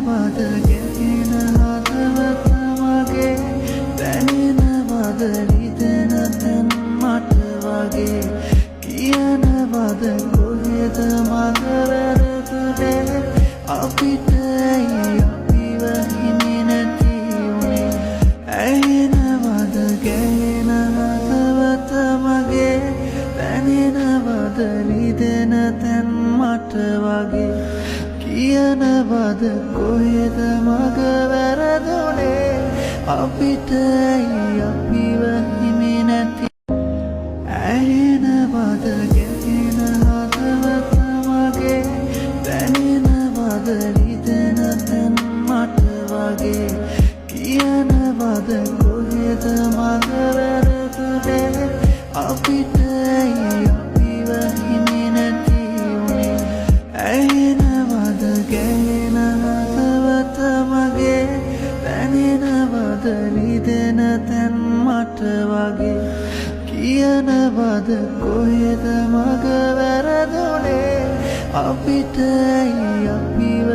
කියනවද ගැහෙන හදවත මගේ දැනෙනවද රිදෙන තැන් මට වගේ කියනවද කොහෙද මග වැරදුනේ අපිට ඇයි අපිව හිමි නැති උනේ ඇහෙනවද ගැහෙන හදවත මගේ දැනෙනවද රිදෙන තැන් මට වගේ කියනවද කොහෙද මග වැරදුනේ අපිට ඇයි අපිව හිමි නැති ඇහෙනවද ගැහෙන හදවත මගේ දැනෙනවද රිදෙන තැන් මට වගේ කියනවද කොහෙද මග වැරදුනේ අපිට ඇයි අපිව හිමි නැති උනේ ඇහෙනවද ගැහෙන හදවත මගේ දැනෙනවද රිදෙන තැන් මට වගේ කියනවද කොහෙද මග වැරදුනේ අපිට ඇයි අපිව